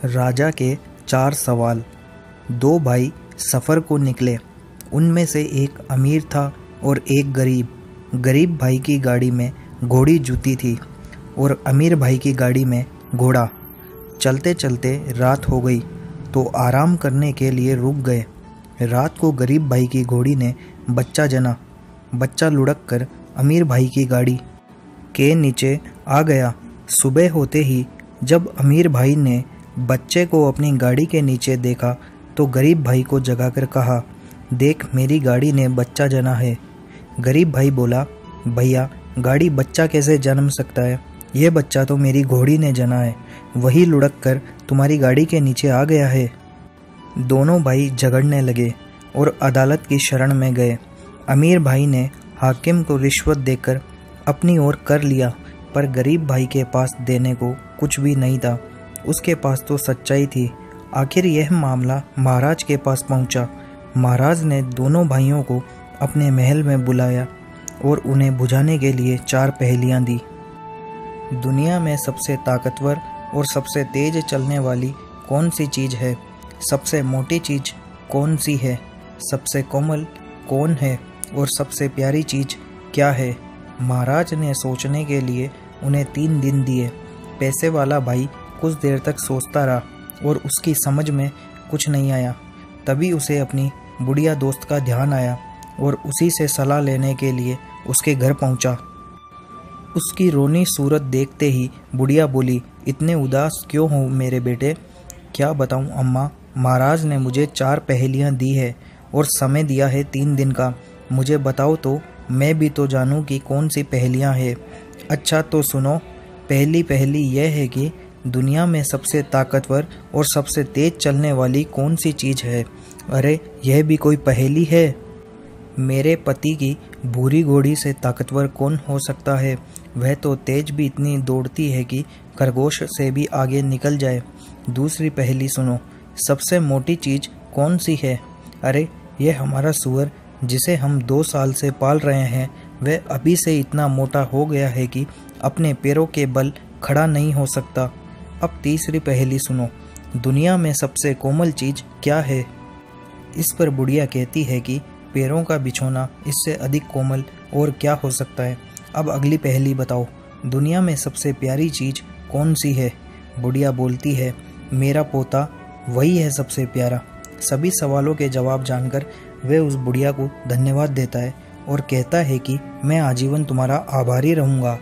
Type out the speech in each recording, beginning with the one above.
राजा के 4 सवाल। 2 भाई सफ़र को निकले। उनमें से एक अमीर था और एक गरीब। गरीब भाई की गाड़ी में घोड़ी जूती थी और अमीर भाई की गाड़ी में घोड़ा। चलते चलते रात हो गई तो आराम करने के लिए रुक गए। रात को गरीब भाई की घोड़ी ने बच्चा जना। बच्चा लुढ़क कर अमीर भाई की गाड़ी के नीचे आ गया। सुबह होते ही जब अमीर भाई ने बच्चे को अपनी गाड़ी के नीचे देखा तो गरीब भाई को जगाकर कहा, देख मेरी गाड़ी ने बच्चा जना है। गरीब भाई बोला, भैया गाड़ी बच्चा कैसे जन्म सकता है, यह बच्चा तो मेरी घोड़ी ने जना है, वही लुढ़क कर तुम्हारी गाड़ी के नीचे आ गया है। दोनों भाई झगड़ने लगे और अदालत की शरण में गए। अमीर भाई ने हाकिम को रिश्वत देकर अपनी ओर कर लिया, पर गरीब भाई के पास देने को कुछ भी नहीं था। उसके पास तो सच्चाई थी। आखिर यह मामला महाराज के पास पहुंचा। महाराज ने दोनों भाइयों को अपने महल में बुलाया और उन्हें बुझाने के लिए 4 पहेलियां दी। दुनिया में सबसे ताकतवर और सबसे तेज चलने वाली कौन सी चीज़ है? सबसे मोटी चीज़ कौन सी है? सबसे कोमल कौन है? और सबसे प्यारी चीज़ क्या है? महाराज ने सोचने के लिए उन्हें 3 दिन दिए। पैसे वाला भाई कुछ देर तक सोचता रहा और उसकी समझ में कुछ नहीं आया। तभी उसे अपनी बुढ़िया दोस्त का ध्यान आया और उसी से सलाह लेने के लिए उसके घर पहुंचा। उसकी रोनी सूरत देखते ही बुढ़िया बोली, इतने उदास क्यों हो मेरे बेटे? क्या बताऊं अम्मा, महाराज ने मुझे 4 पहेलियां दी है और समय दिया है 3 दिन का। मुझे बताओ तो मैं भी तो जानूं कि कौन सी पहेलियां हैं। अच्छा तो सुनो। पहली पहेली यह है कि दुनिया में सबसे ताकतवर और सबसे तेज चलने वाली कौन सी चीज़ है? अरे यह भी कोई पहेली है? मेरे पति की भूरी घोड़ी से ताकतवर कौन हो सकता है? वह तो तेज भी इतनी दौड़ती है कि खरगोश से भी आगे निकल जाए। दूसरी पहेली सुनो। सबसे मोटी चीज़ कौन सी है? अरे यह हमारा सूअर जिसे हम 2 साल से पाल रहे हैं, वह अभी से इतना मोटा हो गया है कि अपने पैरों के बल खड़ा नहीं हो सकता। अब तीसरी पहेली सुनो। दुनिया में सबसे कोमल चीज़ क्या है? इस पर बुढ़िया कहती है कि पैरों का बिछोना इससे अधिक कोमल और क्या हो सकता है। अब अगली पहेली बताओ। दुनिया में सबसे प्यारी चीज़ कौन सी है? बुढ़िया बोलती है, मेरा पोता, वही है सबसे प्यारा। सभी सवालों के जवाब जानकर वह उस बुढ़िया को धन्यवाद देता है और कहता है कि मैं आजीवन तुम्हारा आभारी रहूँगा।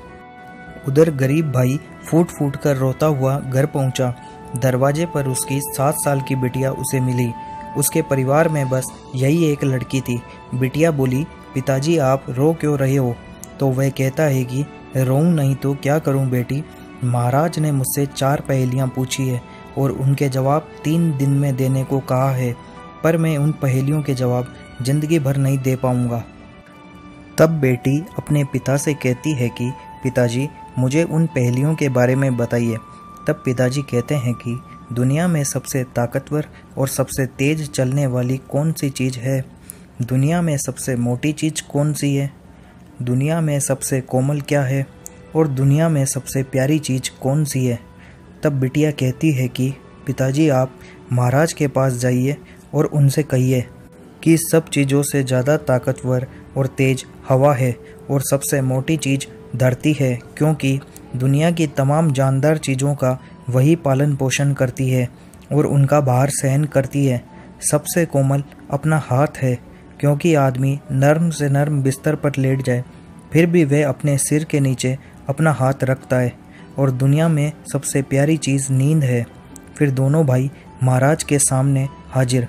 उधर गरीब भाई फूट फूट कर रोता हुआ घर पहुंचा। दरवाजे पर उसकी 7 साल की बिटिया उसे मिली। उसके परिवार में बस यही एक लड़की थी। बिटिया बोली, पिताजी आप रो क्यों रहे हो? तो वह कहता है कि रोऊं नहीं तो क्या करूं बेटी, महाराज ने मुझसे 4 पहेलियां पूछी है और उनके जवाब 3 दिन में देने को कहा है, पर मैं उन पहेलियों के जवाब जिंदगी भर नहीं दे पाऊंगा। तब बेटी अपने पिता से कहती है कि पिताजी मुझे उन पहेलियों के बारे में बताइए। तब पिताजी कहते हैं कि दुनिया में सबसे ताकतवर और सबसे तेज चलने वाली कौन सी चीज़ है? दुनिया में सबसे मोटी चीज़ कौन सी है? दुनिया में सबसे कोमल क्या है? और दुनिया में सबसे प्यारी चीज़ कौन सी है? तब बिटिया कहती है कि पिताजी आप महाराज के पास जाइए और उनसे कहिए कि सब चीज़ों से ज़्यादा ताकतवर और तेज हवा है और सबसे मोटी चीज़ धरती है, क्योंकि दुनिया की तमाम जानदार चीज़ों का वही पालन पोषण करती है और उनका भार सहन करती है। सबसे कोमल अपना हाथ है, क्योंकि आदमी नर्म से नर्म बिस्तर पर लेट जाए फिर भी वह अपने सिर के नीचे अपना हाथ रखता है। और दुनिया में सबसे प्यारी चीज़ नींद है। फिर दोनों भाई महाराज के सामने हाजिर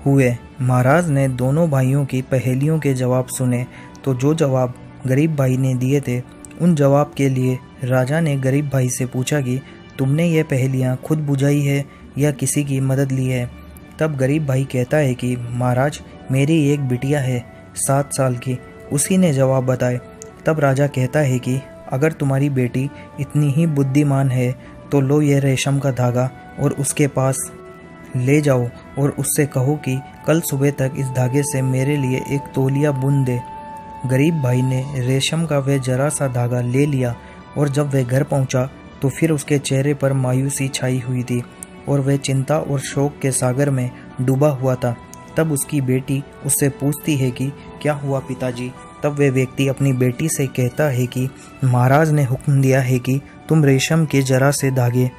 हुए। महाराज ने दोनों भाइयों की पहेलियों के जवाब सुने तो जो जवाब गरीब भाई ने दिए थे, उन जवाब के लिए राजा ने गरीब भाई से पूछा कि तुमने ये पहेलियाँ खुद बुझाई है या किसी की मदद ली है? तब गरीब भाई कहता है कि महाराज मेरी एक बिटिया है 7 साल की, उसी ने जवाब बताए। तब राजा कहता है कि अगर तुम्हारी बेटी इतनी ही बुद्धिमान है तो लो ये रेशम का धागा और उसके पास ले जाओ और उससे कहो कि कल सुबह तक इस धागे से मेरे लिए एक तौलिया बुन दे। गरीब भाई ने रेशम का वह जरा सा धागा ले लिया और जब वह घर पहुंचा तो फिर उसके चेहरे पर मायूसी छाई हुई थी। और वह चिंता और शोक के सागर में डूबा हुआ था। तब उसकी बेटी उससे पूछती है कि क्या हुआ पिताजी। तब वह व्यक्ति अपनी बेटी से कहता है कि महाराज ने हुक्म दिया है कि तुम रेशम के जरा से धागे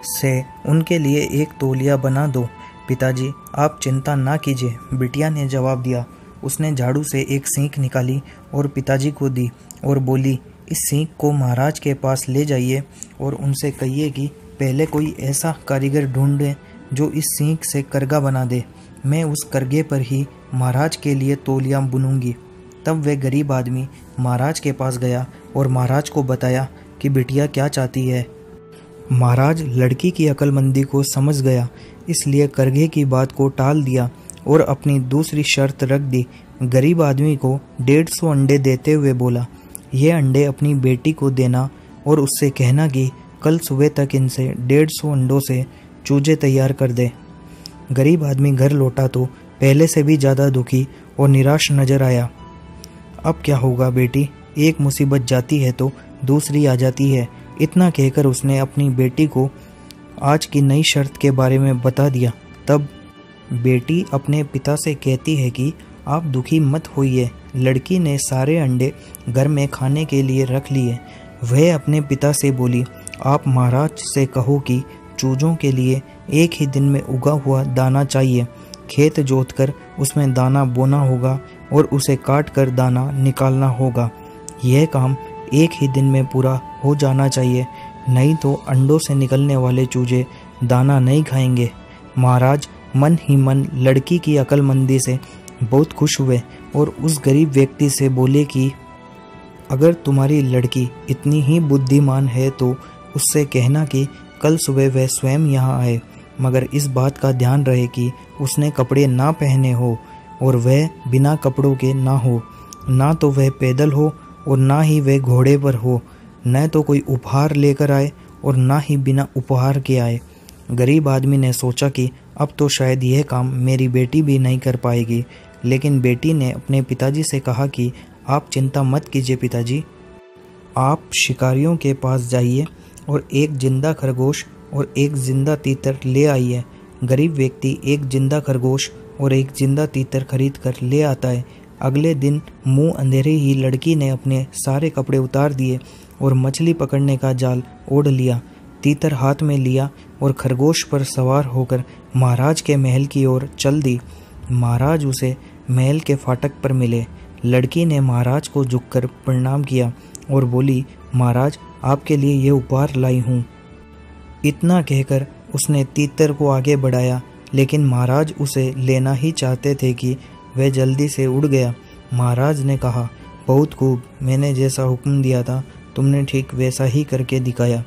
से उनके लिए एक तौलिया बना दो। पिताजी आप चिंता ना कीजिए, बिटिया ने जवाब दिया। उसने झाड़ू से एक सींक निकाली और पिताजी को दी और बोली, इस सींक को महाराज के पास ले जाइए और उनसे कहिए कि पहले कोई ऐसा कारीगर ढूंढे जो इस सींक से करगा बना दे। मैं उस करगे पर ही महाराज के लिए तौलिया बुनूंगी। तब वह गरीब आदमी महाराज के पास गया और महाराज को बताया कि बिटिया क्या चाहती है। महाराज लड़की की अक्लमंदी को समझ गया, इसलिए करगे की बात को टाल दिया और अपनी दूसरी शर्त रख दी। गरीब आदमी को 150 अंडे देते हुए बोला, ये अंडे अपनी बेटी को देना और उससे कहना कि कल सुबह तक इनसे 150 अंडों से चूजे तैयार कर दे। गरीब आदमी घर लौटा तो पहले से भी ज़्यादा दुखी और निराश नजर आया। अब क्या होगा बेटी, एक मुसीबत जाती है तो दूसरी आ जाती है। इतना कहकर उसने अपनी बेटी को आज की नई शर्त के बारे में बता दिया। तब बेटी अपने पिता से कहती है कि आप दुखी मत होइए, लड़की ने सारे अंडे घर में खाने के लिए रख लिए। वह अपने पिता से बोली, आप महाराज से कहो कि चूजों के लिए एक ही दिन में उगा हुआ दाना चाहिए। खेत जोतकर उसमें दाना बोना होगा और उसे काट कर दाना निकालना होगा। यह काम एक ही दिन में पूरा हो जाना चाहिए, नहीं तो अंडों से निकलने वाले चूजे दाना नहीं खाएंगे। महाराज मन ही मन लड़की की अक्लमंदी से बहुत खुश हुए और उस गरीब व्यक्ति से बोले कि अगर तुम्हारी लड़की इतनी ही बुद्धिमान है तो उससे कहना कि कल सुबह वह स्वयं यहाँ आए, मगर इस बात का ध्यान रहे कि उसने कपड़े ना पहने हो और वह बिना कपड़ों के ना हो, ना तो वह पैदल हो और ना ही वह घोड़े पर हो, न तो कोई उपहार लेकर आए और ना ही बिना उपहार के आए। गरीब आदमी ने सोचा कि अब तो शायद यह काम मेरी बेटी भी नहीं कर पाएगी, लेकिन बेटी ने अपने पिताजी से कहा कि आप चिंता मत कीजिए पिताजी, आप शिकारियों के पास जाइए और एक जिंदा खरगोश और एक जिंदा तीतर ले आइए। गरीब व्यक्ति एक जिंदा खरगोश और एक जिंदा तीतर खरीद कर ले आता है। अगले दिन मुंह अंधेरे ही लड़की ने अपने सारे कपड़े उतार दिए और मछली पकड़ने का जाल ओढ़ लिया, तीतर हाथ में लिया और खरगोश पर सवार होकर महाराज के महल की ओर चल दी। महाराज उसे महल के फाटक पर मिले। लड़की ने महाराज को झुककर प्रणाम किया और बोली, महाराज आपके लिए ये उपहार लाई हूँ। इतना कहकर उसने तीतर को आगे बढ़ाया, लेकिन महाराज उसे लेना ही चाहते थे कि वह जल्दी से उड़ गया। महाराज ने कहा, बहुत खूब, मैंने जैसा हुक्म दिया था तुमने ठीक वैसा ही करके दिखाया।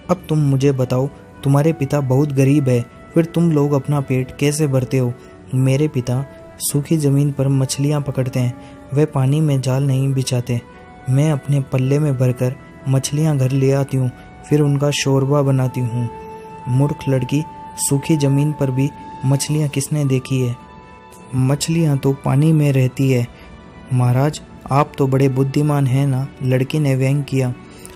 अब तुम मुझे बताओ, तुम्हारे पिता बहुत गरीब है, फिर तुम लोग अपना पेट कैसे भरते हो? मेरे पिता सूखी ज़मीन पर मछलियाँ पकड़ते हैं, वे पानी में जाल नहीं बिछाते। मैं अपने पल्ले में भरकर मछलियाँ घर ले आती हूँ, फिर उनका शोरबा बनाती हूँ। मूर्ख लड़की, सूखी ज़मीन पर भी मछलियाँ किसने देखी है? मछलियाँ तो पानी में रहती है। महाराज आप तो बड़े बुद्धिमान हैं ना, लड़की ने व्यंग किया।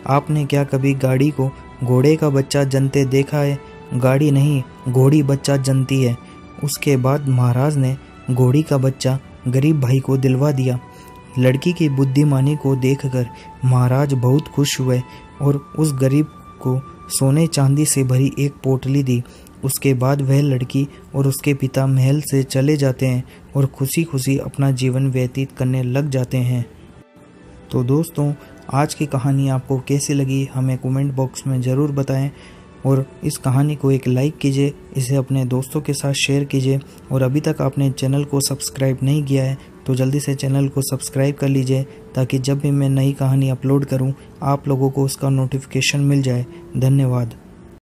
आपने क्या कभी गाड़ी को घोड़े का बच्चा जनते देखा है? गाड़ी नहीं, घोड़ी बच्चा जनती है। उसके बाद महाराज ने घोड़ी का बच्चा गरीब भाई को दिलवा दिया। लड़की की बुद्धिमानी को देखकर महाराज बहुत खुश हुए और उस गरीब को सोने चांदी से भरी एक पोटली दी। उसके बाद वह लड़की और उसके पिता महल से चले जाते हैं और खुशी खुशी अपना जीवन व्यतीत करने लग जाते हैं। तो दोस्तों, आज की कहानी आपको कैसी लगी हमें कमेंट बॉक्स में ज़रूर बताएं और इस कहानी को एक लाइक कीजिए, इसे अपने दोस्तों के साथ शेयर कीजिए और अभी तक आपने चैनल को सब्सक्राइब नहीं किया है तो जल्दी से चैनल को सब्सक्राइब कर लीजिए, ताकि जब भी मैं नई कहानी अपलोड करूं आप लोगों को उसका नोटिफिकेशन मिल जाए। धन्यवाद।